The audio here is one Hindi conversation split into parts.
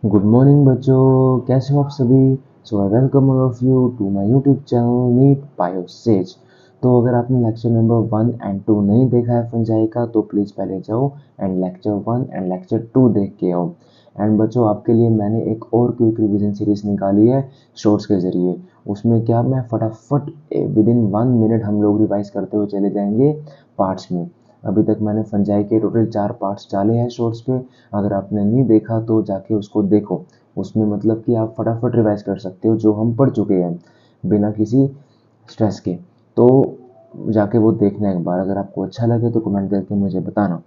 गुड मॉर्निंग बच्चों, कैसे हो आप सभी। So I welcome all of you to my YouTube channel NEET Biosage. तो अगर आपने लेक्चर नंबर 1 और 2 नहीं देखा है फंजाई का तो प्लीज़ पहले जाओ एंड लेक्चर 1 एंड लेक्चर 2 देख के आओ। एंड बच्चों, आपके लिए मैंने एक और क्विक रिवीजन सीरीज निकाली है शॉर्ट्स के ज़रिए। उसमें क्या मैं फटाफट विद इन 1 मिनट हम लोग रिवाइज करते हुए चले जाएंगे पार्ट्स में। अभी तक मैंने फंजाई के टोटल 4 पार्ट्स डाले हैं शॉर्ट्स पे। अगर आपने नहीं देखा तो जाके उसको देखो। उसमें मतलब कि आप फटाफट रिवाइज कर सकते हो जो हम पढ़ चुके हैं बिना किसी स्ट्रेस के। तो जाके वो देखना एक बार। अगर आपको अच्छा लगे तो कमेंट करके मुझे बताना।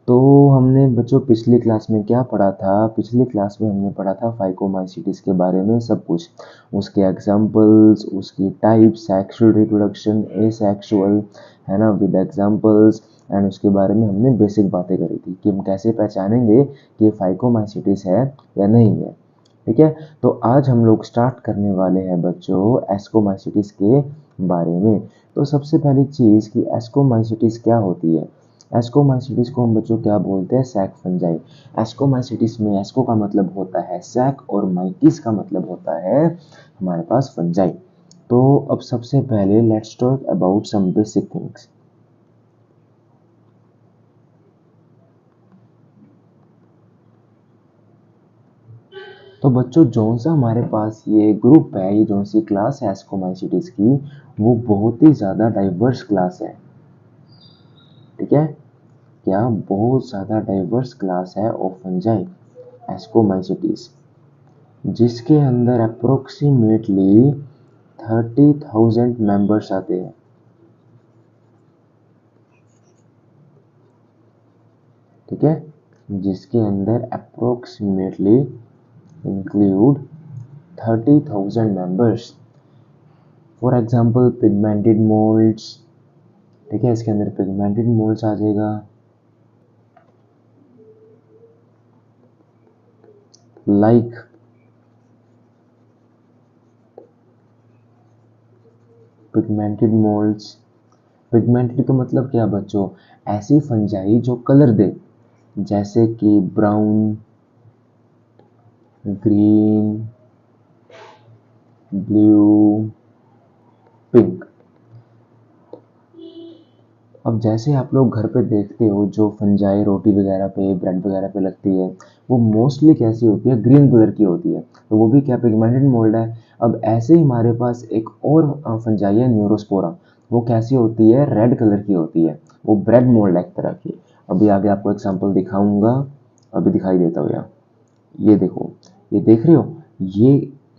तो हमने बच्चों पिछली क्लास में क्या पढ़ा था। पिछली क्लास में हमने पढ़ा था फाइकोमाइसीट्स के बारे में सब कुछ, उसके एग्जांपल्स, उसकी टाइप, सेक्सुअल रिप्रोडक्शन, एसेक्सुअल, है ना, विद एग्जांपल्स। एंड उसके बारे में हमने बेसिक बातें करी थी कि हम कैसे पहचानेंगे कि फाइकोमाइसीट्स है या नहीं है। ठीक है, तो आज हम लोग स्टार्ट करने वाले हैं बच्चों एस्कोमाइसीट्स के बारे में। तो सबसे पहली चीज़ कि एस्कोमाइसीट्स क्या होती है। एस्कोमाइसीट्स को हम बच्चों क्या बोलते हैं, सैक फंजाई। एस्कोमाइसीट्स में एस्को का मतलब होता है सैक और माइटिस का मतलब होता है हमारे पास फंजाई। तो अब सबसे पहले let's talk about some basic things. तो बच्चों, जो सा हमारे पास ये ग्रुप है, ये जो सी क्लास है एस्कोमाइसीट्स की, वो बहुत ही ज़्यादा डाइवर्स क्लास है। ठीक है, क्या बहुत ज़्यादा डाइवर्स क्लास है ऑफ फंजाई एस्कोमाइसीट्स, जिसके अंदर अप्रोक्सीमेटली 30,000 मेंबर्स आते हैं। ठीक है, जिसके अंदर approximately include 30,000 members. For example pigmented moulds. ठीक है, इसके अंदर पिगमेंटेड मोल्ड्स आ जाएगा, लाइक पिगमेंटेड मोल्ड्स। पिगमेंटेड का मतलब क्या बच्चों, ऐसी फंजाई जो कलर दे, जैसे कि ब्राउन, ग्रीन, ब्लू, पिंक। अब जैसे आप लोग घर पे देखते हो जो फंजाई रोटी वगैरह पे, ब्रेड वगैरह पे लगती है, वो मोस्टली कैसी होती है, ग्रीन कलर की होती है। तो वो भी क्या पिगमेंटेड मोल्ड है। अब ऐसे ही हमारे पास एक और फंजाई है न्यूरोस्पोरा। वो कैसी होती है, रेड कलर की होती है। वो ब्रेड मोल्ड है एक तरह की। अभी आगे आपको एग्जाम्पल दिखाऊंगा, अभी दिखाई देता हो या ये देखो, ये देख रहे हो, ये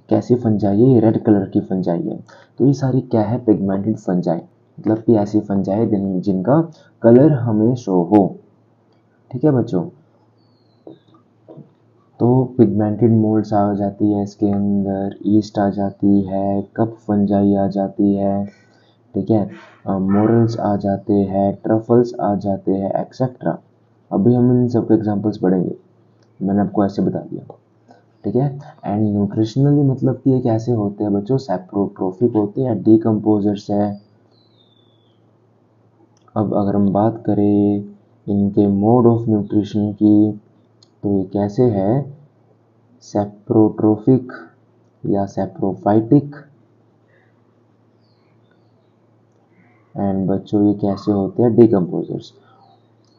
कैसी फंजाई है, ये रेड कलर की फंजाई है। तो ये सारी क्या है, पिगमेंटेड फंजाई, मतलब कि ऐसी फंजाई जिनका कलर हमें शो हो। ठीक है बच्चों, तो पिगमेंटेड मोल्ड्स आ जाती है इसके अंदर, ईस्ट आ जाती है, कप फंजाई आ जाती है। ठीक है, मोरल्स आ जाते हैं, ट्रफल्स आ जाते हैं, एक्सेट्रा। अभी हम इन सबके एग्जांपल्स पढ़ेंगे, मैंने आपको ऐसे बता दिया। ठीक है, एंड न्यूट्रिशनली मतलब कि ये कैसे होते हैं बच्चों, सैप्रोट्रोफिक होते हैं, डीकम्पोजर्स है। अब अगर हम बात करें इनके मोड ऑफ न्यूट्रिशन की, तो ये कैसे है, सैप्रोट्रोफिक या सैप्रोफाइटिक। एंड बच्चों ये कैसे होते हैं, डीकम्पोजर्स।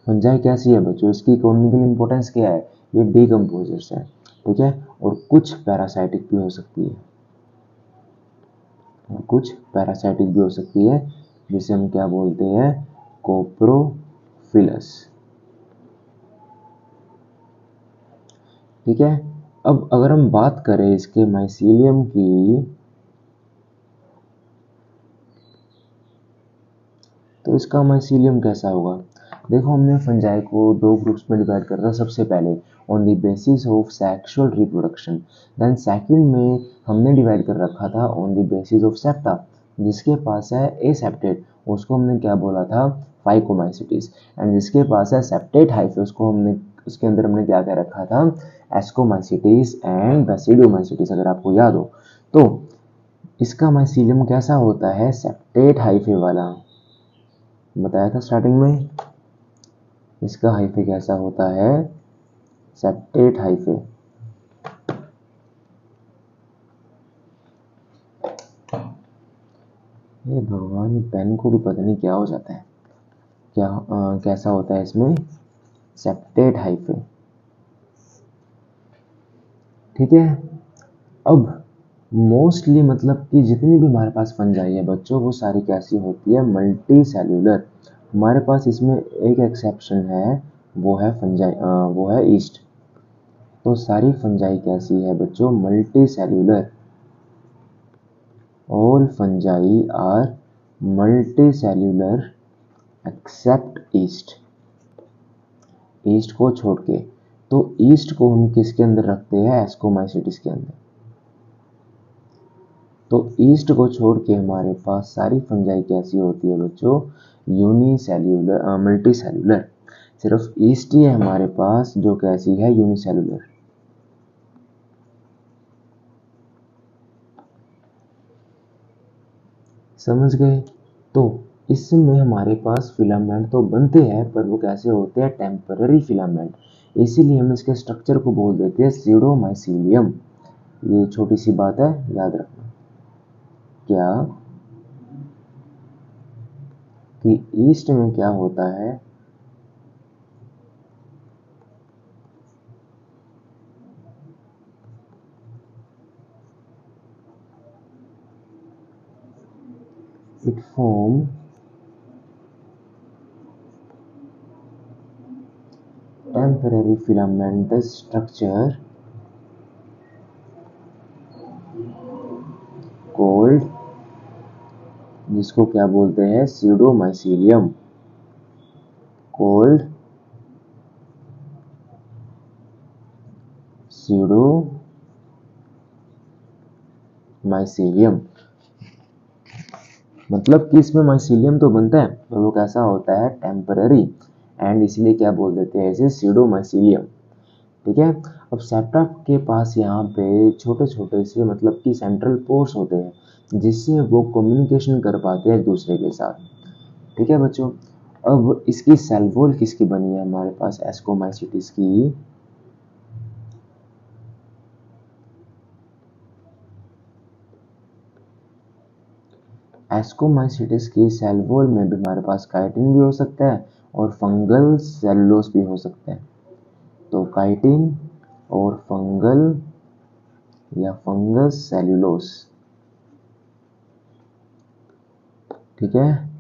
फंजाई कैसी है बच्चों, इसकी इकोनॉमिकल इंपॉर्टेंस क्या है, ये डीकम्पोजर्स है। ठीक है, और कुछ पैरासाइटिक भी हो सकती है, और कुछ पैरासाइटिक भी हो सकती है, जिसे हम क्या बोलते हैं, कोप्रोफिलस। ठीक है, अब अगर हम बात करें इसके माइसीलियम की, तो इसका माइसीलियम कैसा होगा। देखो, हमने फंजाई को 2 ग्रुप्स में डिवाइड कर था। सबसे पहले on the basis of sexual reproduction, then second में हमने डिवाइड कर रखा था on the basis of septa, जिसके पास है एसेप्टेट, उसको हमने क्या बोला था, फाइकोमाइसीट्स। एंड जिसके पास है सेप्टेट हाइफे, उसको हमने, उसके अंदर हमने क्या कह रखा था, एस्कोमाइसीट्स एंड बेसिडोमाइसीट्स, अगर आपको याद हो तो। इसका माइसीलियम कैसा होता है, सेप्टेट हाइफे वाला, बताया था स्टार्टिंग में। इसका हाइफे कैसा होता है, सेप्टेट हाइफे। हे भगवान, पेन को भी पता नहीं क्या हो जाता है, क्या कैसा होता है इसमें सेप्टेट हाइफे। ठीक है। अब मोस्टली मतलब कि जितनी भी हमारे पास फंजाई है बच्चों, वो सारी कैसी होती है, मल्टी सेल्यूलर। हमारे पास इसमें एक एक्सेप्शन है, वो है फंजाई, वो है ईस्ट। तो सारी फंजाई कैसी है बच्चों, multicellular. All fungi are multi cellular except yeast, yeast को छोड़ के। तो ईस्ट को हम किसके अंदर रखते हैं, एस्कोमाइसिटिस के अंदर। तो ईस्ट को छोड़ के हमारे पास सारी फंजाई कैसी होती है बच्चों, यूनिसेल्यूलर, मल्टी सेल्यूलर। सिर्फ ईस्ट ही है हमारे पास जो कैसी है, यूनिसेल्यूलर। समझ गए। तो इसमें हमारे पास फिलामेंट तो बनते हैं, पर वो कैसे होते हैं, टेम्पररी फिलामेंट। इसीलिए हम इसके स्ट्रक्चर को बोल देते हैं सीडोमाइसीलियम। ये छोटी सी बात है, याद रखना। क्या कि ईस्ट में क्या होता है, it form temporary filament structure called, जिसको क्या बोलते हैं, सीडोमाइसीलियम। कोल्ड सीडोमाइसीलियम। मतलब कि इसमें माइसीलियम तो बनता है, पर वो कैसा होता है, टेम्पररी। एंड इसीलिए क्या बोल देते हैं इसे, सीडोमाइसीलियम। ठीक है। अब सेप्टा के पास यहाँ पे छोटे छोटे से मतलब कि सेंट्रल पोर्स होते हैं, जिससे वो कम्युनिकेशन कर पाते हैं एक दूसरे के साथ। ठीक है बच्चों। अब इसकी सेल वॉल किसकी बनी है हमारे पास, एस्कोमाइसिटिस की। एस्कोमाइसिटिस की सेल वॉल में भी हमारे पास काइटिन भी हो सकता है और फंगल सेलुलोज भी हो सकता है। तो काइटिन और फंगल या फंगस सेल्यूलोस। ठीक है।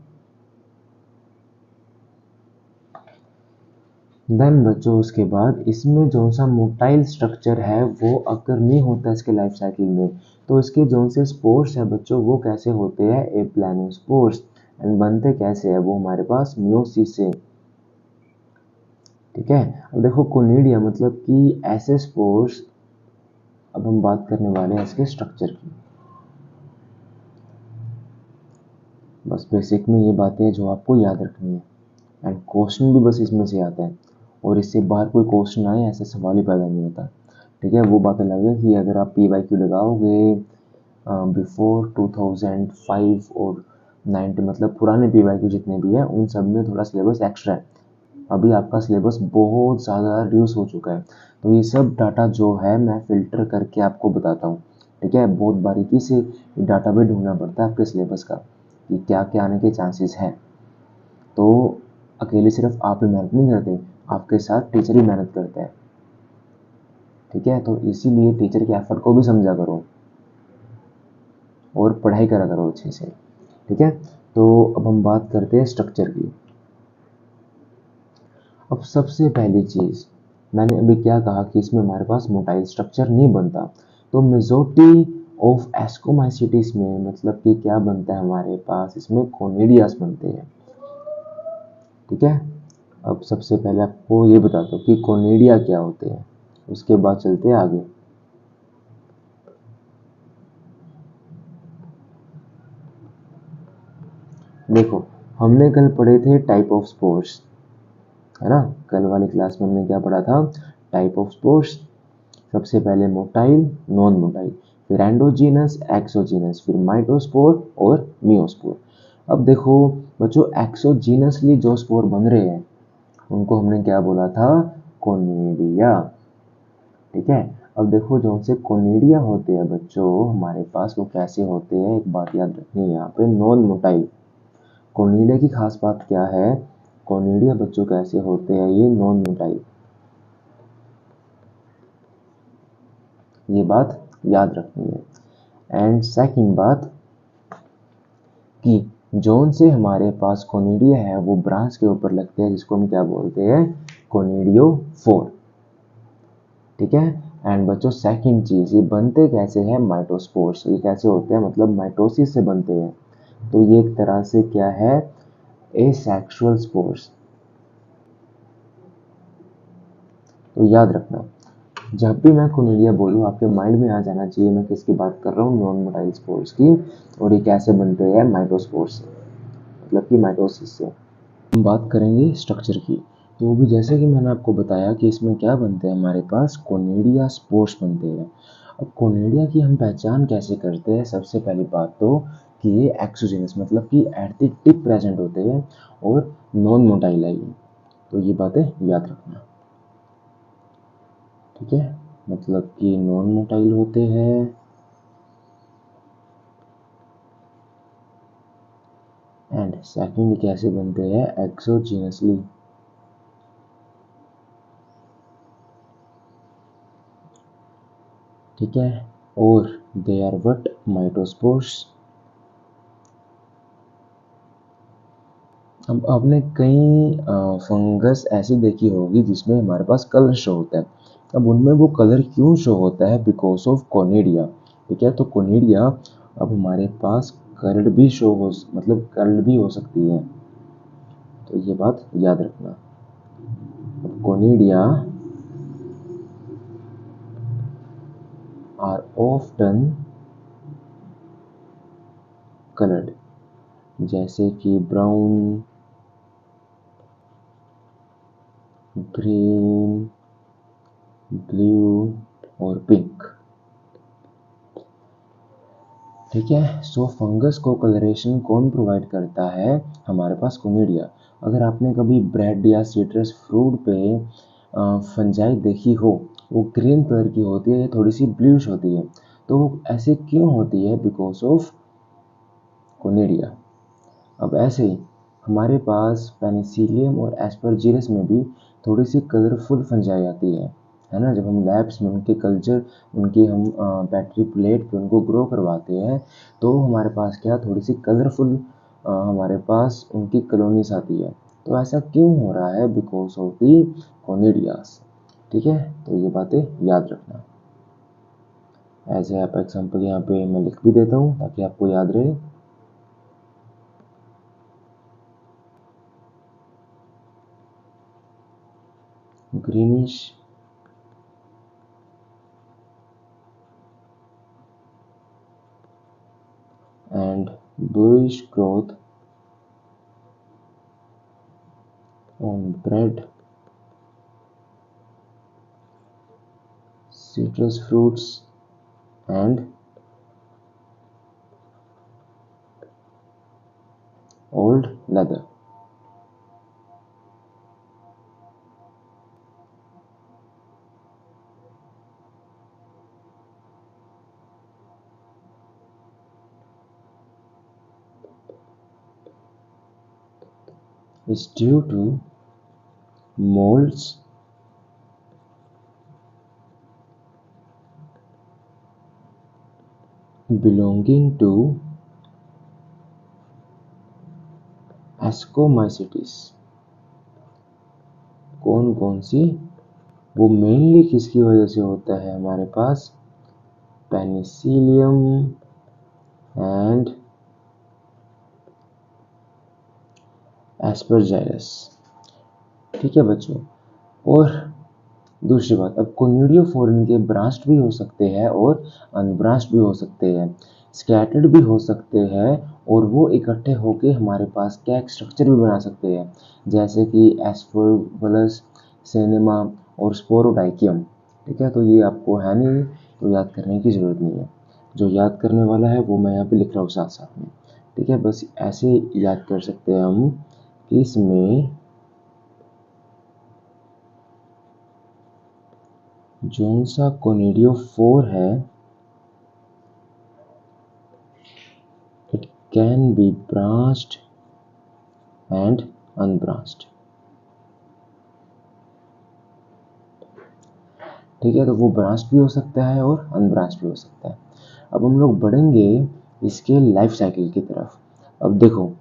देन बच्चों उसके बाद इसमें जो सा मोटाइल स्ट्रक्चर है वो अगर नहीं होता इसके लाइफ साइकिल में, तो इसके जो से स्पोर्स है बच्चों वो कैसे होते हैं, एप्लानोस्पोर्स। एंड बनते कैसे है वो हमारे पास मियोसिस से। ठीक है। अब देखो कोनिडिया मतलब कि ऐसे स्पोर्स। अब हम बात करने वाले हैं इसके स्ट्रक्चर की। बस बेसिक में ये बातें जो आपको याद रखनी है, एंड क्वेश्चन भी बस इसमें से आता है, और इससे बाहर कोई क्वेश्चन आए ऐसा सवाल ही पैदा नहीं होता। ठीक है। वो बात अलग है कि अगर आप PYQ लगाओगे बिफोर 2005 और 90, मतलब पुराने PYQ जितने भी हैं उन सब में थोड़ा सिलेबस एक्स्ट्रा है। अभी आपका सिलेबस बहुत ज़्यादा रिड्यूस हो चुका है। तो ये सब डाटा जो है मैं फ़िल्टर करके आपको बताता हूँ। ठीक है। बहुत बारीकी से डाटा भी ढूंढना पड़ता है आपके सिलेबस का कि क्या क्या आने के चांसेस हैं। तो अकेले सिर्फ आप ही मेहनत नहीं करते, आपके साथ टीचर भी मेहनत करते हैं। ठीक है। तो इसीलिए टीचर के एफर्ट को भी समझा करो और पढ़ाई करा करो अच्छे से। ठीक है। तो अब हम बात करते हैं स्ट्रक्चर की। अब सबसे पहली चीज़ मैंने अभी क्या कहा कि इसमें हमारे पास मोटाइल स्ट्रक्चर नहीं बनता। तो मेजोरिटी ऑफ एस्कोमाइसिटिस में मतलब कि क्या बनता है हमारे पास, इसमें कोनिडियास बनते हैं। ठीक है। अब सबसे पहले आपको ये बताता हूँ कि कोनिडिया क्या होते हैं, उसके बाद चलते हैं आगे। देखो हमने कल पढ़े थे टाइप ऑफ स्पोर्स, है ना। कल वाली क्लास में हमने क्या पढ़ा था, टाइप ऑफ स्पोर्स। सबसे पहले मोटाइल, नॉन मोटाइल, फिर एंडोजीनस, एक्सोजीनस, फिर माइटोस्पोर और मियोस्पोर। अब देखो बच्चों, एक्सोजीनसली जो स्पोर बन रहे हैं उनको हमने क्या बोला था, कोनिडिया। ठीक है। अब देखो जो से कोनिडिया होते हैं बच्चों हमारे पास, वो कैसे होते हैं, एक बात याद रखनी है यहाँ पे, नॉन मोटाइल। कोनिडिया की खास बात क्या है, कोनिडिया बच्चों कैसे होते हैं, ये नॉन मोटाइल, ये बात याद रखनी है। एंड सेकंड बात कि जोन से हमारे पास कोनिडिया है वो ब्रांच के ऊपर लगते हैं, जिसको हम क्या बोलते हैं, कोनिडियोफोर। ठीक है। एंड बच्चों सेकंड चीज, ये बनते कैसे हैं, माइटोस्पोर्स। ये कैसे होते हैं, मतलब माइटोसिस से बनते हैं। तो ये एक तरह से क्या है, एसेक्सुअल स्पोर्स। तो याद रखना, जब भी मैं कोनिडिया बोलूँ आपके माइंड में आ जाना चाहिए मैं किसकी बात कर रहा हूँ, नॉन मोटाइल स्पोर्स की। और ये कैसे बनते हैं, माइटोस्पोर्स से, मतलब कि माइटोसिस से। हम बात करेंगे स्ट्रक्चर की। तो भी जैसे कि मैंने आपको बताया कि इसमें क्या बनते हैं, हमारे पास कोनिडिया स्पोर्स बनते हैं। अब कोनिडिया की हम पहचान कैसे करते हैं, सबसे पहली बात तो कि ये एक्सोजेनस, मतलब कि एट द टिप प्रेजेंट होते हैं और नॉन मोटाइल है ये। तो ये बातें याद रखना, ठीक है। मतलब कि नॉन मोटाइल होते हैं एंड सेकंड कैसे बनते हैं, एक्सोजेनसली। ठीक है। और दे आर व्हाट, माइटोस्पोर्स। अब आपने कई फंगस ऐसी देखी होगी जिसमें हमारे पास कलर शो होता है। अब उनमें वो कलर क्यों शो होता है, बिकॉज ऑफ कोनिडिया। ठीक है। तो कोनिडिया, अब हमारे पास कर्ड भी शो हो, मतलब कर्ड भी हो सकती है। तो ये बात याद रखना। कोनिडिया आर ऑफ्टन कलर्ड, जैसे कि ब्राउन, ग्रीन, ब्लू और पिंक। ठीक है। सो फंगस को कलरेशन कौन प्रोवाइड करता है, हमारे पास कोनिडिया। अगर आपने कभी ब्रेड या सिट्रस फ्रूट पे फंजाई देखी हो, वो ग्रीन कलर की होती है, थोड़ी सी ब्लूइश होती है। तो वो ऐसे क्यों होती है, बिकॉज ऑफ कोनिडिया। अब ऐसे ही हमारे पास पेनिसिलियम और एस्परजिलस में भी थोड़ी सी कलरफुल फंजाई आती है ना। जब हम लैब्स में उनके कल्चर, उनके हम बैटरी प्लेट पे उनको ग्रो करवाते हैं, तो हमारे पास क्या, थोड़ी सी कलरफुल हमारे पास उनकी कॉलोनीज आती है। तो ऐसा क्यों हो रहा है, बिकॉज ऑफ दी कोनिडियास। ठीक है। तो ये बातें याद रखना। एज ए आप एग्जाम्पल यहाँ पे मैं लिख भी देता हूँ ताकि आपको याद रहे। Greenish and bluish growth on bread, citrus fruits and old leather is due to molds belonging to Ascomycetes। कौन कौन सी, वो मेनली किसकी वजह से होता है, हमारे पास पेनिसिलियम एंड एस्परजाइलस। ठीक है बच्चों। और दूसरी बात, अब कोनिडियोफोरन के ब्रांच्ड भी हो सकते हैं और अनब्रांच्ड भी हो सकते हैं, स्कैटर्ड भी हो सकते हैं, और वो इकट्ठे होके हमारे पास क्या एक स्ट्रक्चर भी बना सकते हैं, जैसे कि एस्परगलस, सिनेमा और स्पोरोडाइकियम। ठीक है। तो ये आपको है नहीं, तो याद करने की ज़रूरत नहीं है। जो याद करने वाला है वो मैं यहाँ पे लिख रहा हूँ साथ साथ में। ठीक है। बस ऐसे याद कर सकते हैं हम कि इसमें जोन सा कोनिडियोफोर है, it can be branched and unbranched. ठीक है, तो वो ब्रांच भी हो सकता है और अनब्रांच भी हो सकता है। अब हम लोग बढ़ेंगे इसके लाइफ साइकिल की तरफ। अब देखो,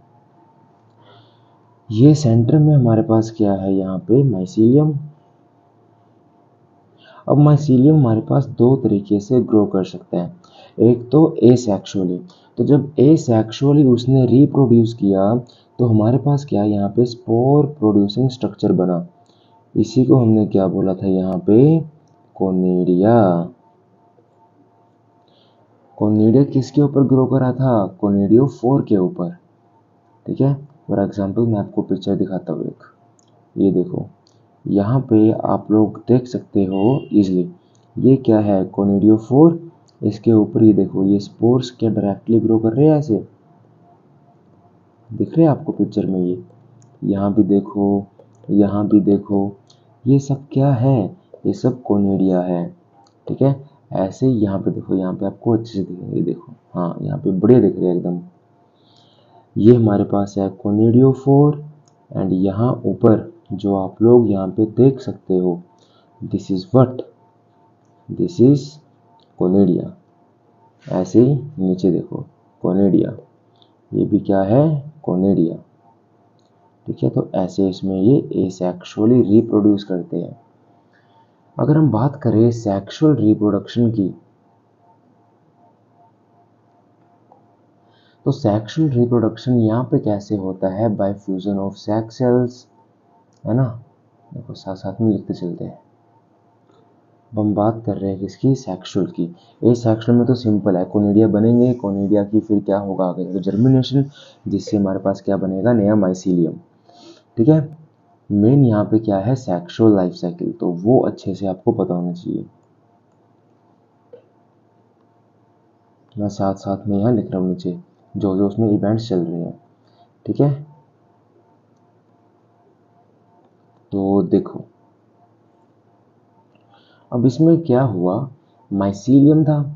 ये सेंटर में हमारे पास क्या है, यहाँ पे माइसीलियम। अब माइसीलियम हमारे पास दो तरीके से ग्रो कर सकते हैं, एक तो एसेक्सुअली। तो जब एसेक्सुअली उसने रिप्रोड्यूस किया तो हमारे पास क्या, यहाँ पे स्पोर प्रोड्यूसिंग स्ट्रक्चर बना। इसी को हमने क्या बोला था यहाँ पे, कोनिडिया। कोनिडिया किसके ऊपर ग्रो करा था, कोनिडियोफोर के ऊपर। ठीक है, फॉर एग्जाम्पल मैं आपको पिक्चर दिखाता हूँ एक, ये देखो, यहाँ पे आप लोग देख सकते हो इजिली, ये क्या है, कोनिडियोफोर। इसके ऊपर ये देखो, ये स्पोर्स क्या डायरेक्टली ग्रो कर रहे हैं, ऐसे दिख रहे हैं आपको पिक्चर में। ये यहाँ भी देखो, यहाँ भी देखो, ये सब क्या है, ये सब कोनिडिया है। ठीक है, ऐसे ही यहाँ पे देखो, यहाँ पे आपको अच्छे से दिखेंगे, देखो, हाँ यहाँ पे बढ़िया दिख रहे हैं एकदम। ये हमारे पास है कोनिडियोफोर, एंड यहाँ ऊपर जो आप लोग यहाँ पे देख सकते हो, this is what, this is conidia. ऐसे ही नीचे देखो, कोनिडिया, ये भी क्या है, कोनिडिया। ठीक है, तो ऐसे इसमें ये एसेक्सुअली रिप्रोड्यूस करते हैं। अगर हम बात करें सेक्सुअल रिप्रोडक्शन की, तो सेक्सुअल रिप्रोडक्शन यहाँ पे कैसे होता है, bye fusion of sex cells, है ना। देखो साथ साथ में लिखते चलते हैं। अब हम बात कर रहे हैं किसकी, सेक्सुअल की। ए सेक्सुअल में तो सिंपल है, कोनिडिया बनेंगे, कोनिडिया की फिर क्या होगा आगे, तो जर्मिनेशन, जिससे हमारे पास क्या बनेगा, नया माइसीलियम। ठीक है, मेन यहाँ पे क्या है, सेक्सुअल लाइफ साइकिल, तो वो अच्छे से आपको पता होना चाहिए। मैं साथ साथ में यहाँ लिख रहा हूँ नीचे जो जो उसमें इवेंट्स चल रहे हैं। ठीक है, तो देखो अब इसमें क्या हुआ, माइसीलियम था।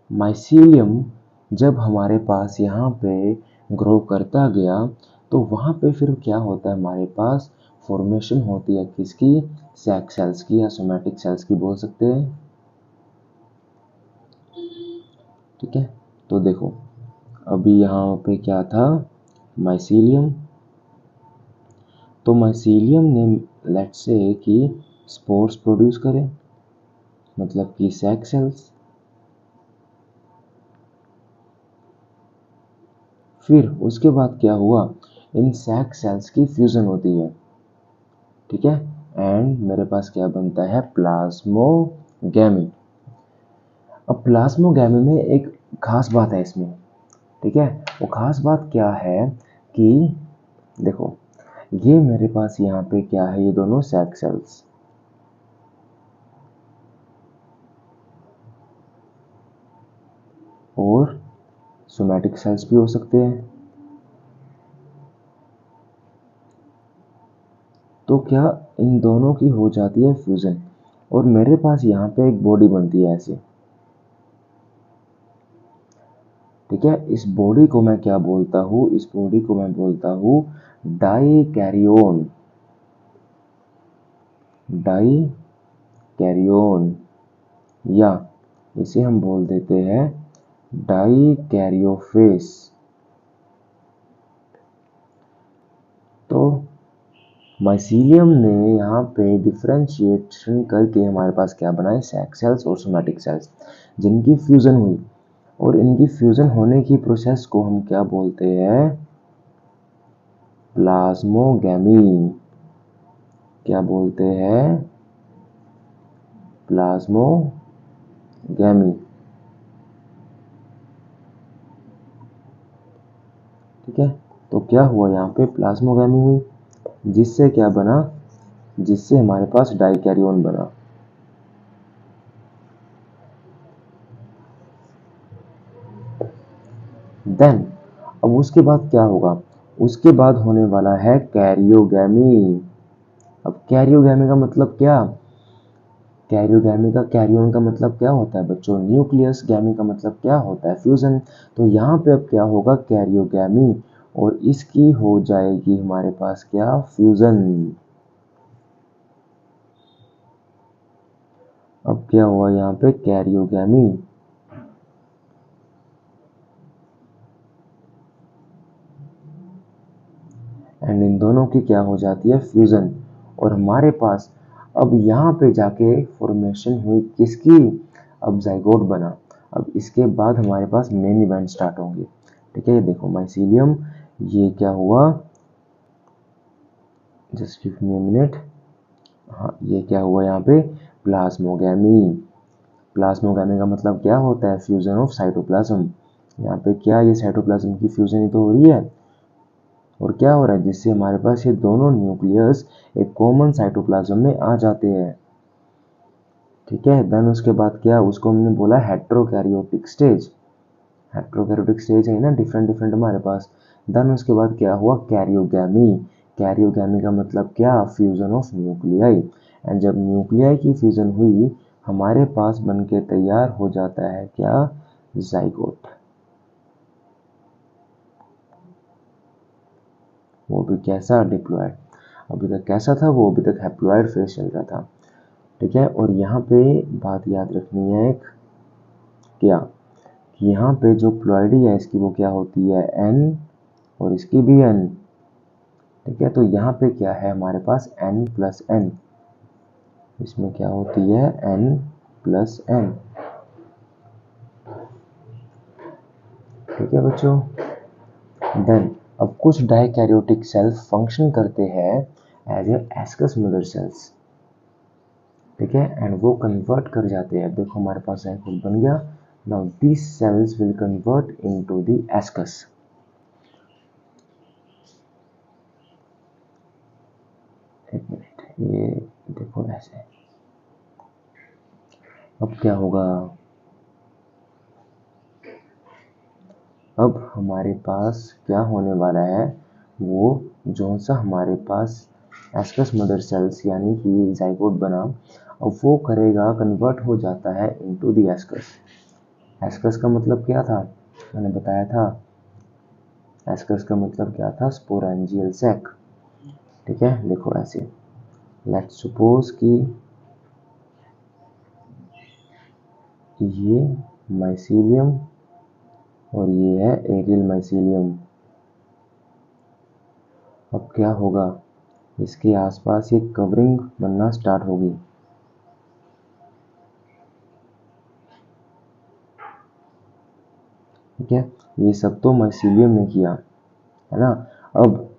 माइसीलियम जब हमारे पास यहाँ पे ग्रो करता गया तो वहाँ पे फिर क्या होता है, हमारे पास फॉर्मेशन होती है किसकी, सेक्स सेल्स की या सोमैटिक सेल्स की बोल सकते हैं। ठीक है, तो देखो अभी यहाँ पे क्या था, माइसीलियम। तो माइसीलियम ने लेट्स से कि स्पोर्स प्रोड्यूस करे, मतलब कि सेक्स सेल्स। फिर उसके बाद क्या हुआ, इन सेक्स सेल्स की फ्यूजन होती है। ठीक है, एंड मेरे पास क्या बनता है, प्लाज्मोगैमी। अब प्लाज्मोगैमी में एक खास बात है इसमें। ठीक है, वो खास बात क्या है कि देखो, ये मेरे पास यहाँ पे क्या है, ये दोनों सेक्स सेल्स, और सोमैटिक सेल्स भी हो सकते हैं। तो क्या इन दोनों की हो जाती है फ्यूजन, और मेरे पास यहाँ पे एक बॉडी बनती है ऐसे। ठीक है, इस बॉडी को मैं क्या बोलता हूँ, इस बॉडी को मैं बोलता हूँ डाइकैरियोन। डाइकैरियोन, या इसे हम बोल देते हैं डाइकैरियोफेस। तो माइसीलियम ने यहाँ पे डिफरेंशिएशन करके हमारे पास क्या बनाए, सेक्स सेल्स और सोमैटिक सेल्स, जिनकी फ्यूजन हुई। और इनकी फ्यूजन होने की प्रोसेस को हम क्या बोलते हैं, प्लाज्मोगैमी। क्या बोलते हैं, प्लाज्मोगैमी। ठीक है, तो क्या हुआ, यहाँ पे प्लाज्मोगैमी हुई, जिससे क्या बना, जिससे हमारे पास डाइकैरियोन बना। देन अब उसके बाद क्या होगा, उसके बाद होने वाला है कैरियोगैमी। अब कैरियोगैमी का मतलब क्या, कैरियोगैमी का कैरियोन का मतलब क्या होता है बच्चों, न्यूक्लियस, गैमी का मतलब क्या होता है, फ्यूजन। तो यहाँ पे अब क्या होगा, कैरियोगैमी, और इसकी हो जाएगी हमारे पास क्या, फ्यूजन। अब क्या हुआ यहाँ पे, कैरियोगैमी, एंड इन दोनों की क्या हो जाती है, फ्यूजन। और हमारे पास अब यहाँ पे जाके फॉर्मेशन हुई किसकी, अब जाइगोट बना। अब इसके बाद हमारे पास मेन इवेंट स्टार्ट होंगे। ठीक है, ये देखो माइसीलियम, ये क्या हुआ, just give me a minute. हाँ, ये क्या हुआ यहाँ पे, प्लाज्मोगैमी। प्लाज्मोगैमी का मतलब क्या होता है, फ्यूजन ऑफ साइटोप्लाज्म। यहाँ पे क्या, ये साइटोप्लाज्म की फ्यूजन ही तो हो रही है, और क्या हो रहा है, जिससे हमारे पास ये दोनों न्यूक्लियस एक कॉमन साइटोप्लाज्म में आ जाते हैं। ठीक है, देन उसके बाद क्या, उसको हमने बोला हेट्रोकैरियोटिक स्टेज। हेट्रोकैरियोटिक स्टेज है ना, डिफरेंट डिफरेंट हमारे पास। देन उसके बाद क्या हुआ, कैरियोगैमी। कैरियोगैमी का मतलब क्या, फ्यूजन ऑफ न्यूक्लियाई। एंड जब न्यूक्लियाई की फ्यूजन हुई, हमारे पास बनके तैयार हो जाता है क्या, जाइगोट। वो भी कैसा, डिप्लॉयड। अभी तक कैसा था वो, अभी तक हैप्लॉयड फेज चल रहा था। ठीक है, और यहाँ पे बात याद रखनी है एक, क्या, कि यहाँ पे जो प्लॉयडी है इसकी वो क्या होती है, एन, और इसकी भी एन। ठीक है, तो यहाँ पे क्या है हमारे पास, एन प्लस एन, इसमें क्या होती है, एन प्लस एन। ठीक है बच्चों, देन अब कुछ डाइकैरियोटिक सेल्स फंक्शन करते हैं as a ascus mother cells. ठीक है, एंड वो कन्वर्ट कर जाते हैं। देखो हमारे पास जाइगोट बन गया। Now this cells will convert into the ascus. एक मिनट, ये देखो ऐसे। अब क्या होगा, अब हमारे पास क्या होने वाला है, वो जो सा हमारे पास एस्कस मदर सेल्स यानी कि जाइगोट बना, अब वो करेगा, कन्वर्ट हो जाता है इनटू द एस्कस। एस्कस का मतलब क्या था, मैंने बताया था, एस्कस का मतलब क्या था, स्पोरेंजियल सैक। ठीक है, देखो ऐसे, लेट्स सपोज कि ये माइसीलियम और ये है एरियल माइसीलियम। अब क्या होगा, इसके आसपास ये कवरिंग बनना स्टार्ट होगी। ठीक है, ये सब तो माइसीलियम ने किया है ना। अब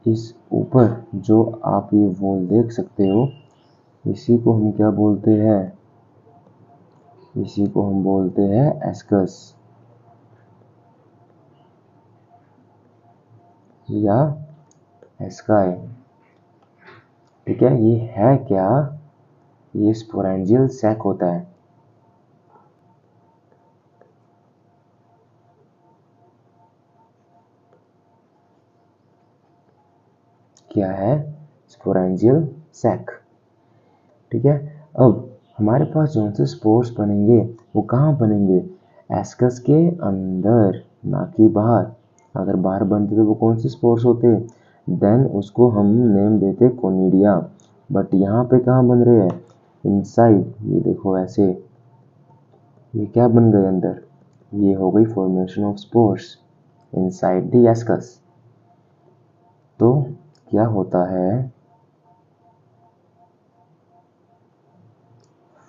इस ऊपर जो आप ये वॉल देख सकते हो, इसी को हम क्या बोलते हैं, इसी को हम बोलते हैं एस्कस या एस्काई। ठीक है, ये है क्या, ये स्पोरेंजियल सैक होता है। क्या है, स्पोरेंजियल सैक। ठीक है, अब हमारे पास जो से स्पोर्स बनेंगे वो कहाँ बनेंगे, एस्कस के अंदर, ना कि बाहर। अगर बाहर बनते तो वो कौन से स्पोर्स होते, देन उसको हम नेम देते कोनिडिया। बट यहाँ पे कहाँ बन रहे हैं, इनसाइड। ये देखो ऐसे, ये क्या बन गए अंदर, ये हो गई formation of spores inside the ascus. तो क्या होता है,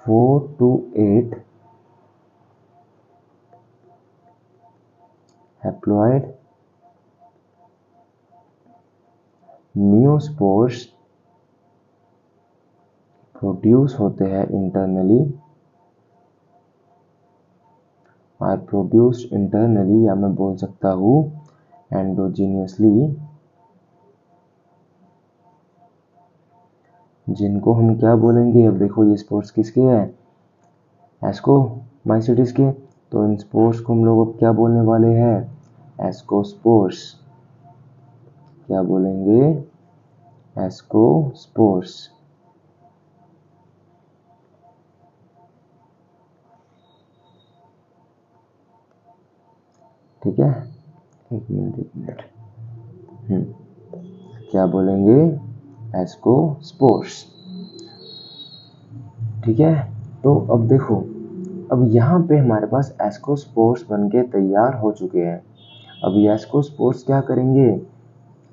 4 to 8 हैप्लॉइड नियोस्पोर्स प्रोड्यूस होते हैं इंटरनली, आर प्रोड्यूस्ड इंटरनली, या मैं बोल सकता हूँ एंडोजीनियसली, जिनको हम क्या बोलेंगे, अब देखो ये स्पोर्स किसके हैं, एस्को माइसिटिस के। तो इन स्पोर्स को हम लोग अब क्या बोलने वाले हैं? एस्कोस्पोर्स। क्या बोलेंगे? एस्कोस्पोर्स। ठीक है, एक मिनट। क्या बोलेंगे? एस्कोस्पोर्स। ठीक है, तो अब देखो, अब यहाँ पे हमारे पास एस्कोस्पोर्स बनके तैयार हो चुके हैं। अब ये एस्कोस्पोर्स क्या करेंगे?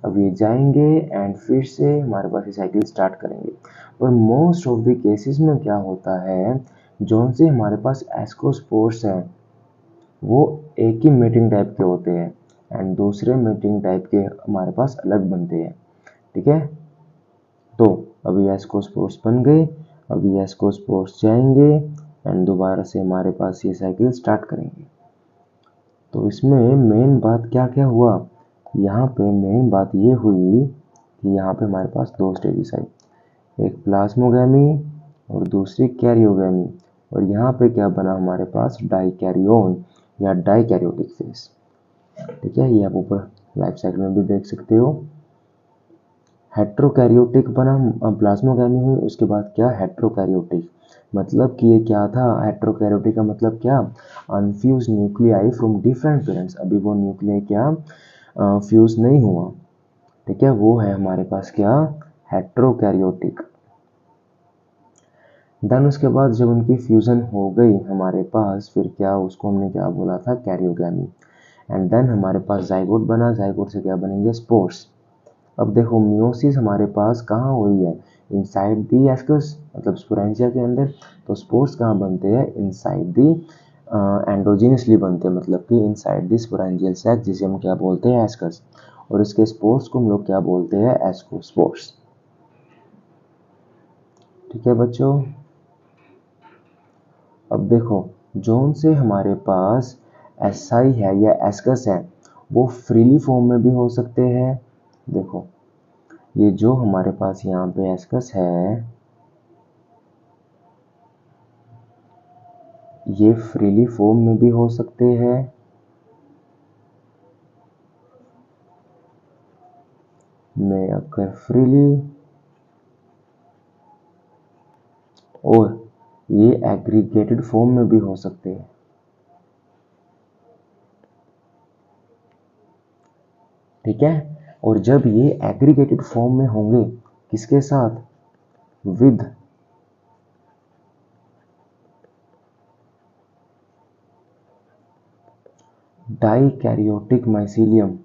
अब ये जाएंगे एंड फिर से हमारे पास ये साइकिल स्टार्ट करेंगे। पर मोस्ट ऑफ द केसेस में क्या होता है, जो से हमारे पास एस्कोस्पोर्स हैं वो एक ही मीटिंग टाइप के होते हैं एंड दूसरे मीटिंग टाइप के हमारे पास अलग बनते हैं। ठीक है, तो अभी एस्कोस्पोर्स बन गए, अभी एस्कोस्पोर्स जाएंगे एंड दोबारा से हमारे पास ये साइकिल स्टार्ट करेंगे। तो इसमें मेन बात क्या क्या हुआ? यहाँ पे मेन बात ये हुई कि यहाँ पे हमारे पास दो स्टेजेस आई, एक प्लाज्मोगैमी और दूसरी कैरियोगैमी। और यहाँ पे क्या बना हमारे पास? डाइकैरियोन या डाइकैरियोटिक फेस। ठीक है, ये आप ऊपर लाइफ साइकिल में भी देख सकते हो। हेट्रोकैरियोटिक बना, प्लाज्मोगैमी हुई, उसके बाद क्या? हेट्रोकैरियोटिक। मतलब कि ये क्या था? हेट्रोकैरियोटिक का मतलब क्या? अनफ्यूज न्यूक्लियाई फ्रॉम डिफरेंट पेरेंट्स। अभी वो न्यूक्लियाई क्या फ्यूज नहीं हुआ। ठीक है, वो है हमारे पास क्या? हेट्रोकैरियोटिक। देन उसके बाद जब उनकी फ्यूजन हो गई हमारे पास, फिर क्या उसको हमने क्या बोला था? कैरियोगैमी। एंड देन हमारे पास जाइगोट बना, जाइगोट से क्या बनेंगे? स्पोर्स। अब देखो मियोसिस हमारे पास कहाँ हो रही है? इनसाइड दी एस्कस, मतलब स्पोरेंजिया के अंदर। तो स्पोर्स कहाँ बनते हैं? इनसाइड दी एंडोजीनियसली बनते हैं, मतलब कि इनसाइड दी स्पोरेंजियल सैक, जिसे हम क्या बोलते हैं? एस्कस। और इसके स्पोर्स को हम लोग क्या बोलते हैं? एस्कोस्पोर्स। ठीक है बच्चों, अब देखो जोन से हमारे पास एसआई है या एस्कस है, वो फ्रीली फॉर्म में भी हो सकते हैं। देखो ये जो हमारे पास यहाँ पे एस्कस है, ये फ्रीली फॉर्म में भी हो सकते हैं में अगर फ्रीली, और ये एग्रीगेटेड फॉर्म में भी हो सकते हैं। ठीक है, और जब ये एग्रीगेटेड फॉर्म में होंगे, किसके साथ? With dikaryotic mycelium.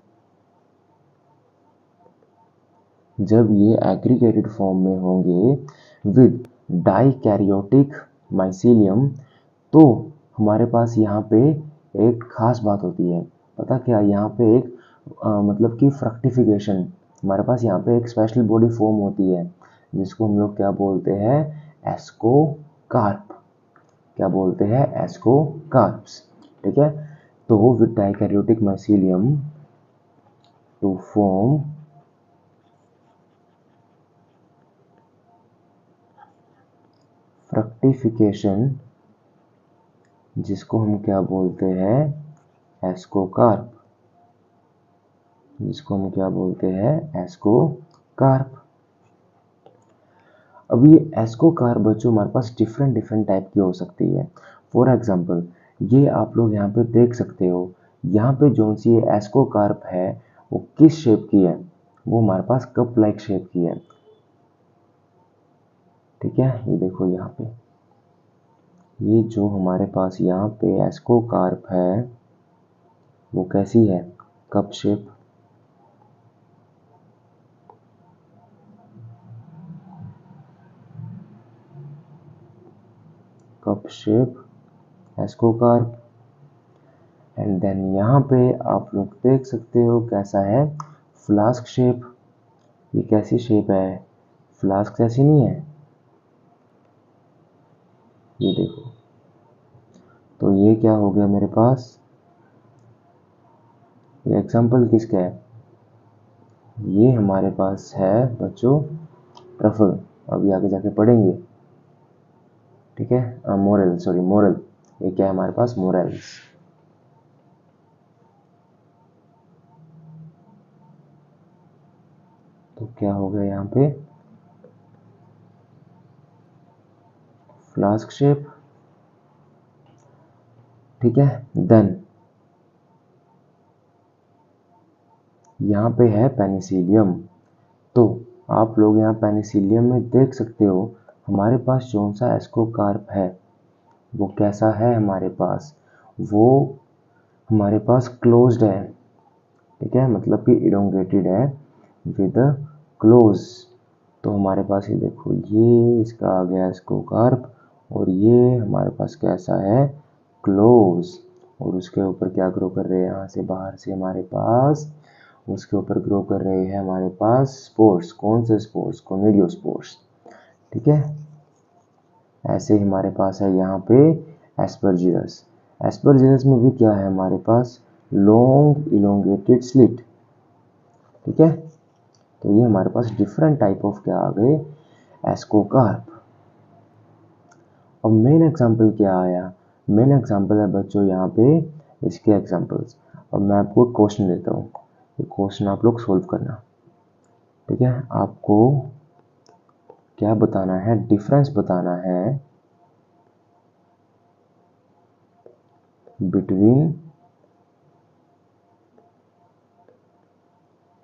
जब ये एग्रीगेटेड फॉर्म में होंगे विद डाइकैरियोटिक माइसीलियम, तो हमारे पास यहाँ पे एक खास बात होती है। पता क्या? यहाँ पे एक मतलब कि फ्रक्टिफिकेशन, हमारे पास यहाँ पे एक स्पेशल बॉडी फॉर्म होती है जिसको हम लोग क्या बोलते हैं? एस्कोकार्प। क्या बोलते हैं? एस्कोकार्प्स। ठीक है, तो with dikaryotic mycelium to form fructification, जिसको हम क्या बोलते हैं? एस्कोकार्प। जिसको हम क्या बोलते हैं? एस्कोकार्प। अब ये एस्कोकार्प बच्चों हमारे पास डिफरेंट डिफरेंट टाइप की हो सकती है। फॉर एग्जांपल ये आप लोग यहाँ पे देख सकते हो, यहाँ पे जो सी ये एस्कोकार्प है वो किस शेप की है? वो हमारे पास कप लाइक शेप की है। ठीक है, ये देखो यहाँ पे ये जो हमारे पास यहाँ पे एस्कोकार्प है वो कैसी है? Cup shape. Cup shape ascocarp. And then यहाँ पे आप लोग देख सकते हो कैसा है? Flask shape. ये कैसी शेप है? फ्लास्क जैसी नहीं है? ये देखो, तो ये क्या हो गया मेरे पास? ये एग्जाम्पल किसका है? ये हमारे पास है बच्चों ट्रफल। अभी आगे जाके पढ़ेंगे। ठीक है, मोरल, सॉरी मोरल। ये क्या है हमारे पास, मोरेल्स। तो क्या हो गया यहाँ पे, फ्लास्क शेप, ठीक है। देन यहाँ पे है पेनिसिलियम। तो आप लोग यहाँ पेनिसिलियम में देख सकते हो हमारे पास कौन सा एस्कोकार्प है, वो कैसा है हमारे पास, वो हमारे पास क्लोज्ड है, ठीक है, मतलब कि इलोंगेटेड है विद क्लोज। तो हमारे पास ये देखो, ये इसका आ गया एस्कोकार्प, और ये हमारे पास कैसा है, क्लोज। और उसके ऊपर क्या ग्रो कर रहे हैं, यहाँ से बाहर से हमारे पास उसके ऊपर ग्रो कर रहे हैं हमारे पास स्पोर्स। कौन से स्पोर्स, कोनिडियोस्पोर्स, ठीक है। ऐसे ही हमारे पास है यहाँ पे एस्परजिलस। एस्परजिलस में भी क्या है हमारे पास, लॉन्ग इलोंगेटेड स्लिट, ठीक है। तो ये हमारे पास डिफरेंट टाइप ऑफ क्या आ गए, एस्कोकार्प। अब मेन एग्जांपल क्या आया, मेन एग्जांपल है बच्चों यहाँ पे इसके एग्जांपल्स। अब मैं आपको क्वेश्चन देता हूँ, ये क्वेश्चन आप लोग सोल्व करना, ठीक है। आपको क्या बताना है, डिफरेंस बताना है बिटवीन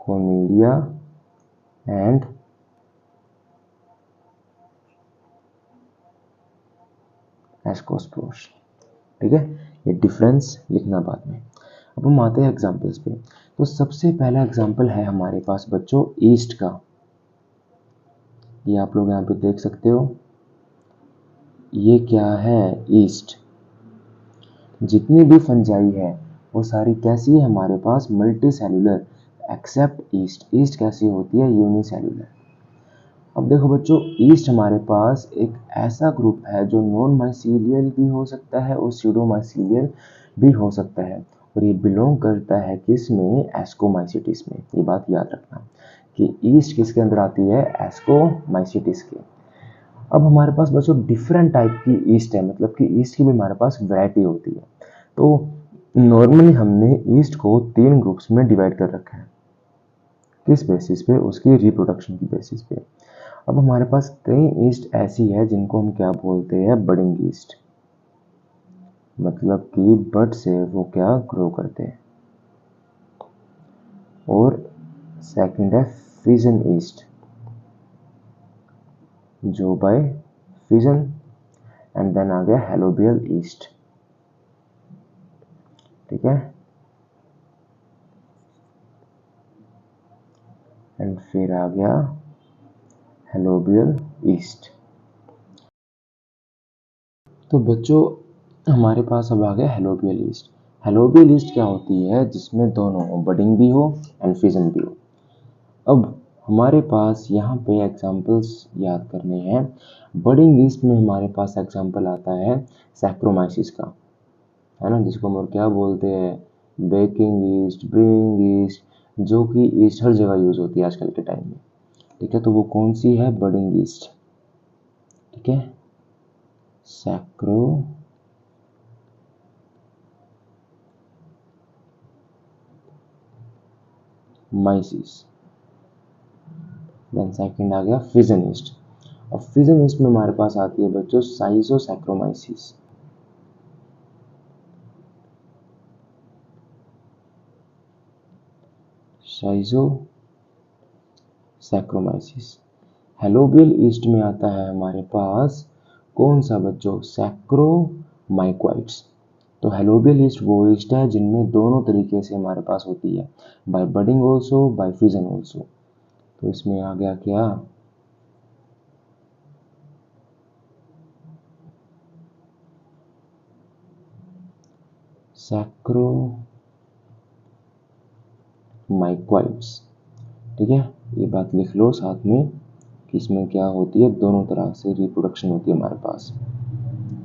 कोनिडिया एंड एस्कोस्पोर्स, ठीक है। ये डिफरेंस लिखना बाद में। अब हम आते हैं एग्जांपल्स पे। तो सबसे पहला एग्जांपल है हमारे पास बच्चों ईस्ट का। ये आप लोग यहाँ पे देख सकते हो, ये क्या है, ईस्ट। जितनी भी फंजाई है वो सारी कैसी है हमारे पास, multi cellular, except yeast. Yeast कैसी होती है, यूनिसेल्यूलर। अब देखो बच्चों, ईस्ट हमारे पास एक ऐसा ग्रुप है जो नॉन माइसीलियल भी हो सकता है और स्यूडो माइसीलियल भी हो सकता है, और ये बिलोंग करता है किसमें, एस्कोमाइसिटिस में। ये बात याद रखना कि ईस्ट किसके अंदर आती है, एस्कोमाइसिटिस के। अब हमारे पास बच्चों डिफरेंट टाइप की ईस्ट है, मतलब कि ईस्ट की भी हमारे पास वैरायटी होती है। तो नॉर्मली हमने ईस्ट को 3 ग्रुप्स में डिवाइड कर रखा है, किस बेसिस पे, उसकी रिप्रोडक्शन की बेसिस पे। अब हमारे पास कई ईस्ट ऐसी है जिनको हम क्या बोलते हैं, बडिंग ईस्ट, मतलब कि बड से वो क्या ग्रो करते हैं। और सेकंड है फिजन ईस्ट, जो बाय फिजन, एंड देन आ गया हेलोबियल ईस्ट, ठीक है। एंड फिर आ गया हेलोबियल ईस्ट। तो बच्चों हमारे पास अब आ गया हेलोबियल ईस्ट। हेलोबियल ईस्ट क्या होती है, जिसमें दोनों हो, बडिंग भी हो एंड फिजन भी हो। अब हमारे पास यहाँ पे एग्जांपल्स याद करने हैं। बडिंग ईस्ट में हमारे पास एग्जांपल आता है सैक्रोमाइसिस का, है ना, जिसको हम क्या बोलते हैं, बेकिंग ईस्ट, ब्रूइंग ईस्ट, जो कि ईस्ट हर जगह यूज होती है आजकल के टाइम में, ठीक है। तो वो कौन सी है, बडिंग ईस्ट, ठीक है, सैक्रोमाइसिस। देन सेकंड आ गया फिजन ईस्ट। अब फिजन ईस्ट में हमारे पास आती है बच्चों साइजोसैक्रोमाइसिस, साइजोसैक्रोमाइसिस। हेलोबियल ईस्ट में आता है हमारे पास कौन सा बच्चों, सैक्रोमाइक्वाइट्स। तो हेलोबियल ईस्ट वो ईस्ट है जिनमें दोनों तरीके से हमारे पास होती है, by budding also, by fission also. तो इसमें आ गया क्या, सैक्रोमाइक्वाइट्स, ठीक है। ये बात लिख लो साथ में कि इसमें क्या होती है, दोनों तरह से रिप्रोडक्शन होती है हमारे पास,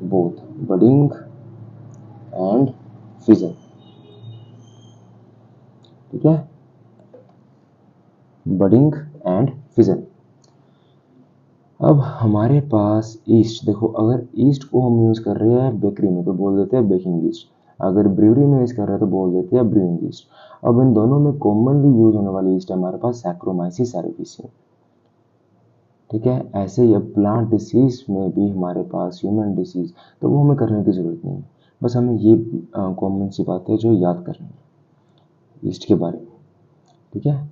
बोथ बडिंग एंड फिजन, ठीक है, बडिंग एंड फिजन। अब हमारे पास ईस्ट, देखो अगर ईस्ट को हम यूज़ कर रहे हैं बेकरी में तो बोल देते हैं बेकिंग ईस्ट, अगर ब्रूअरी में यूज़ कर रहे हैं तो बोल देते हैं ब्रूइंग ईस्ट। अब इन दोनों में कॉमनली यूज होने वाली ईस्ट है हमारे पास सैक्रोमाइसिस सेरेविसियम। ठीक है, ऐसे ही अब प्लांट डिसीज में भी हमारे पास ह्यूमन डिसीज, तो वो हमें करने की ज़रूरत नहीं है, बस हमें ये कॉमन सी बात है जो याद करनी है ईस्ट के बारे में। ठीक है,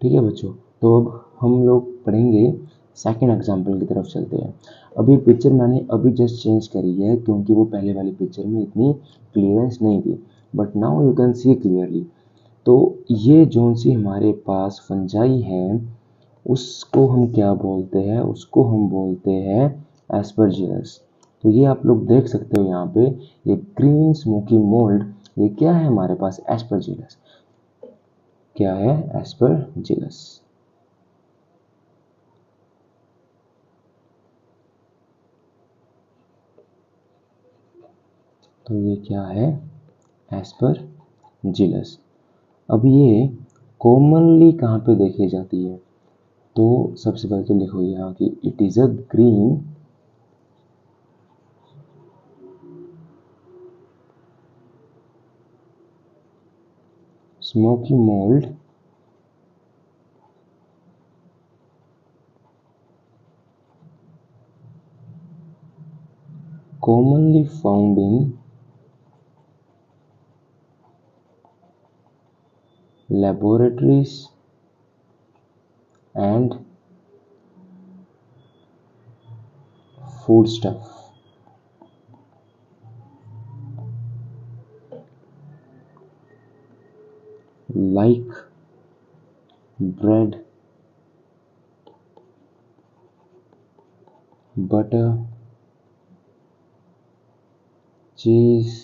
ठीक है बच्चों, तो अब हम लोग पढ़ेंगे सेकंड एग्जाम्पल की तरफ चलते हैं। अभी पिक्चर मैंने अभी जस्ट चेंज करी है क्योंकि वो पहले वाली पिक्चर में इतनी क्लियरेंस नहीं थी, but now you can see clearly. तो ये जोन सी हमारे पास फंजाई है उसको हम क्या बोलते हैं, उसको हम बोलते हैं एस्परजिलस। तो ये आप लोग देख सकते हो यहाँ पे, ये ग्रीन स्मोकी मोल्ड, ये क्या है हमारे पास एस्परजिलस, क्या है एस्परजिलस। तो ये क्या है एस्परजिलस। अब ये कॉमनली कहाँ पे देखी जाती है, तो सबसे पहले तो लिखो यहाँ कि it is a green smoky mould commonly found in laboratories and foodstuff like bread, butter, cheese,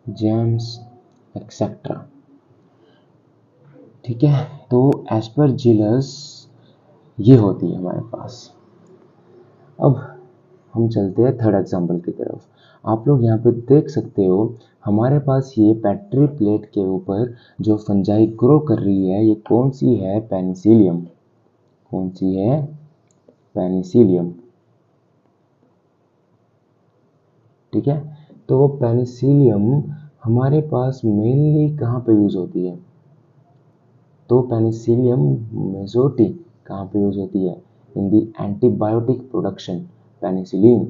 jams, etcetera. ठीक है, तो एस्परजिलस ये होती है हमारे पास। अब हम चलते हैं थर्ड एग्जाम्पल की तरफ। आप लोग यहाँ पे देख सकते हो हमारे पास ये पेट्री प्लेट के ऊपर जो फंजाई ग्रो कर रही है ये कौन सी है, पेनिसिलियम। कौन सी है, पेनिसिलियम। ठीक है, तो वो पेनिसिलियम हमारे पास मेनली कहाँ पे यूज़ होती है, तो पेनिसिलियम मेजोटी कहाँ पे यूज़ होती है, इन दी एंटीबायोटिक प्रोडक्शन। पेनिसिलिन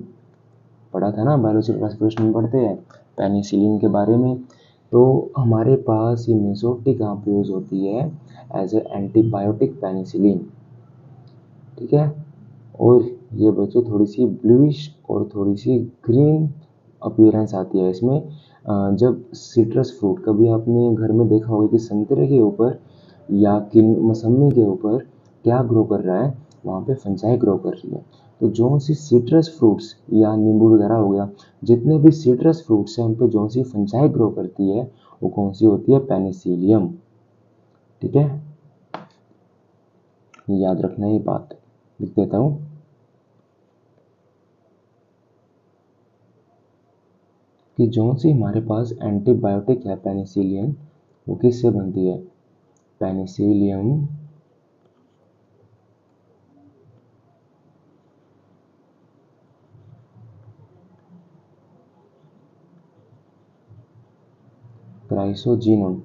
पढ़ा था ना, बायोलॉजिकल क्लासिफिकेशन में पढ़ते हैं पेनिसिलिन के बारे में। तो हमारे पास ये मेजोटी कहाँ पे यूज़ होती है, एज ए एंटीबायोटिक पेनिसिलिन। ठीक है, और ये बच्चों थोड़ी सी ब्लूइश और थोड़ी सी ग्रीन अपीयरेंस आती है इसमें। जब सिट्रस फ्रूट, कभी आपने घर में देखा होगा कि संतरे के ऊपर या किन मौसमी के ऊपर क्या ग्रो कर रहा है, वहाँ पे फंजाई ग्रो कर रही है। तो जो सी सिट्रस फ्रूट्स या नींबू वगैरह हो गया, जितने भी सिट्रस फ्रूट्स हैं उन पे जो सी फंजाई ग्रो करती है वो कौन सी होती है, पेनिसिलियम। ठीक है, याद रखना ये बात, लिख देता हूँ कि जो सी हमारे पास एंटीबायोटिक है पेनिसिलियन, वो किससे बनती है, पेनिसिलियम क्राइसोजीनोम।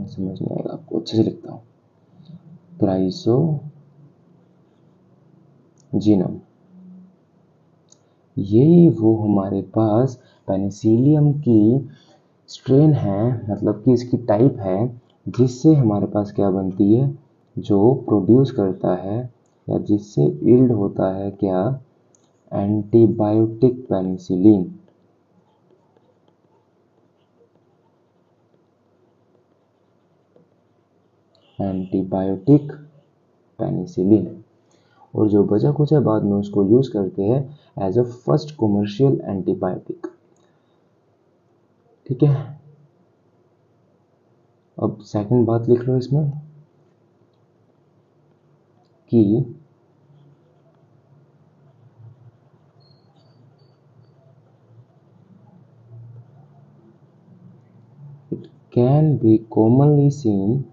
समझ नहीं आएगा आपको, अच्छे से लिखता हूँ, क्राइसोजीनम। ये वो हमारे पास पेनिसिलियम की स्ट्रेन है, मतलब कि इसकी टाइप है, जिससे हमारे पास क्या बनती है, जो प्रोड्यूस करता है या जिससे इल्ड होता है क्या, एंटीबायोटिक पेनिसिलिन। एंटीबायोटिक पेनिसिलिन, और जो बचा कुछ है बाद में उसको यूज करते हैं as a first commercial antibiotic. ठीक है, अब सेकंड बात लिख लो इसमें कि can be commonly seen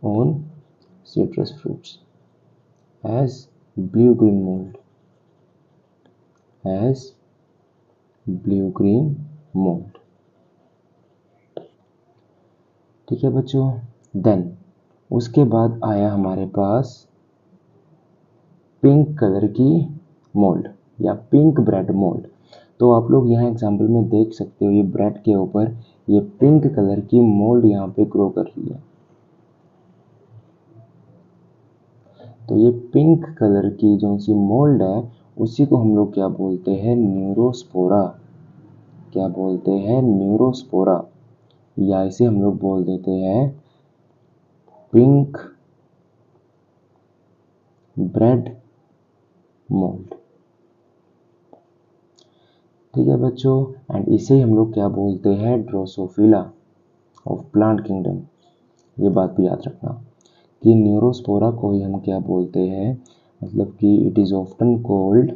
on citrus fruits as blue-green mold. As blue-green mold. ठीक है बच्चों, देन उसके बाद आया हमारे पास पिंक कलर की मोल्ड या पिंक ब्रेड मोल्ड। तो आप लोग यहाँ एग्जाम्पल में देख सकते हो, ये ब्रेड के ऊपर ये पिंक कलर की मोल्ड यहाँ पे ग्रो कर रही है। तो ये पिंक कलर की जो सी मोल्ड है उसी को हम लोग क्या बोलते हैं, न्यूरोस्पोरा। क्या बोलते हैं, न्यूरोस्पोरा, या इसे हम लोग बोल देते हैं पिंक ब्रेड मोल्ड। ठीक है बच्चों, एंड इसे हम लोग क्या बोलते हैं, ड्रोसोफिला ऑफ प्लांट किंगडम। ये बात भी याद रखना कि न्यूरोस्पोरा को ही हम क्या बोलते हैं, मतलब कि it is often called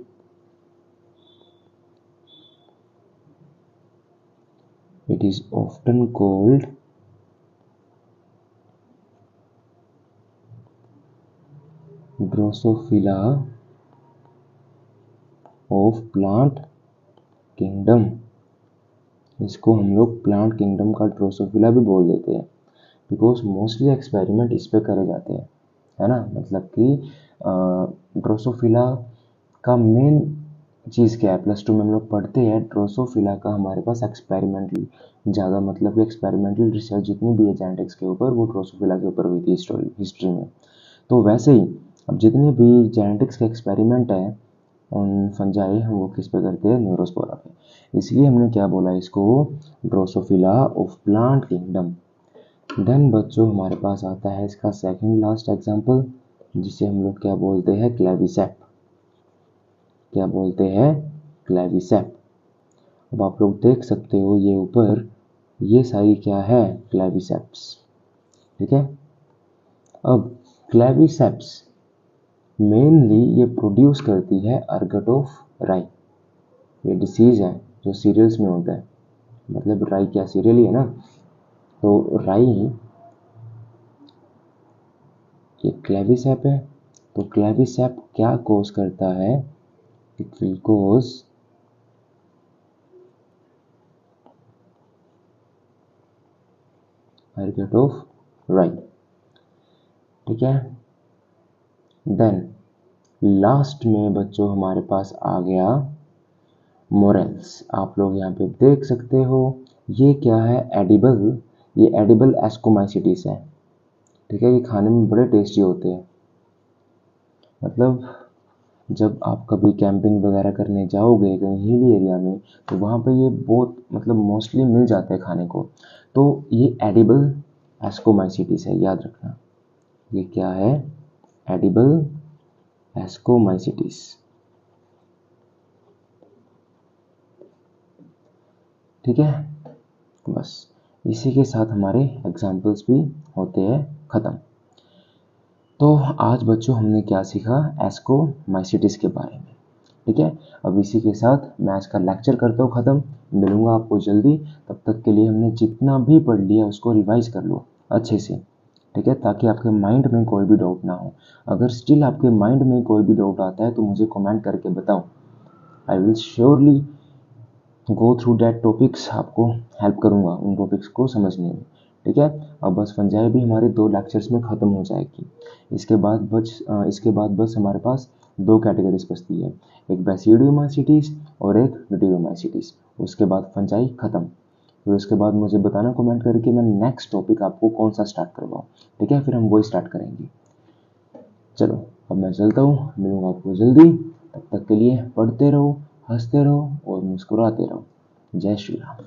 Drosophila of plant kingdom. इसको हम लोग प्लांट किंगडम का ड्रोसोफिला भी बोल देते हैं, बिकॉज मोस्टली एक्सपेरिमेंट इस पे करे जाते हैं, है ना। मतलब कि ड्रोसोफिला का मेन चीज़ क्या है, प्लस 2 में हम लोग पढ़ते हैं ड्रोसोफिला का हमारे पास एक्सपेरिमेंटल ज़्यादा, मतलब कि एक्सपेरिमेंटल रिसर्च जितनी भी है जेनेटिक्स के ऊपर वो ड्रोसोफिला के ऊपर हुई थी हिस्ट्री में। तो वैसे ही अब जितने भी जेनेटिक्स के एक्सपेरिमेंट हैं उन फंजाई हम वो किस पे करते हैं, न्यूरोस्पोरा पे। इसलिए हमने क्या बोला इसको, Drosophila of plant kingdom. Then बच्चों हमारे पास आता है इसका सेकंड लास्ट एग्जांपल, जिसे हम लोग क्या बोलते हैं, क्लेविसेप। क्या बोलते हैं, क्लेविसेप। अब आप लोग देख सकते हो ये ऊपर ये सारी क्या है, क्लेविसेप्स। ठीक है, अब क्लेविसेप्स मेनली ये प्रोड्यूस करती है अर्गट ऑफ राई। ये डिसीज है जो सीरियल्स में होता है, मतलब राई क्या सीरियल ही है ना। तो राई ये क्लेविसेप है। तो क्लेविसेप क्या कोज करता है, it will cause ergot of rye. ठीक है, देन लास्ट में बच्चों हमारे पास आ गया मोरेल्स। आप लोग यहाँ पे देख सकते हो ये क्या है, एडिबल, ये एडिबल एस्कोमाइसिटीज है। ठीक है, ये खाने में बड़े टेस्टी होते हैं। मतलब जब आप कभी कैंपिंग वगैरह करने जाओगे कहीं हिली एरिया में तो वहाँ पे ये बहुत मतलब मोस्टली मिल जाते हैं खाने को। तो ये एडिबल एस्कोमाइसिटीज है, याद रखना। ये क्या है, एडिबल एस्कोमाइसिटीज। ठीक है, बस इसी के साथ हमारे एग्जाम्पल्स भी होते हैं ख़त्म। तो आज बच्चों हमने क्या सीखा, एस्कोमाइसिटीज के बारे में। ठीक है, अब इसी के साथ मैं आज का लेक्चर करता हूँ ख़त्म। मिलूंगा आपको जल्दी, तब तक के लिए हमने जितना भी पढ़ लिया उसको रिवाइज कर लो अच्छे से। ठीक है, ताकि आपके माइंड में कोई भी डाउट ना हो। अगर स्टिल आपके माइंड में कोई भी डाउट आता है तो मुझे कमेंट करके बताओ, I will surely go through that topics, आपको हेल्प करूँगा उन टॉपिक्स को समझने में। ठीक है, अब बस फंजाई भी हमारे 2 लेक्चर्स में ख़त्म हो जाएगी। इसके बाद बस हमारे पास 2 कैटेगरीज बचती है, एक बैसिडियोमाइसिटीज और एक ड्यूडियोमाइसिटीज। उसके बाद फंजाई ख़त्म। फिर उसके बाद मुझे बताना कमेंट करके मैं नेक्स्ट टॉपिक आपको कौन सा स्टार्ट करवाऊँ। ठीक है, फिर हम वही स्टार्ट करेंगे। चलो अब मैं चलता हूँ, मिलूँगा आपको जल्दी। तब तक के लिए पढ़ते रहो, हंसते रहो और मुस्कुराते रहो। जय श्री राम।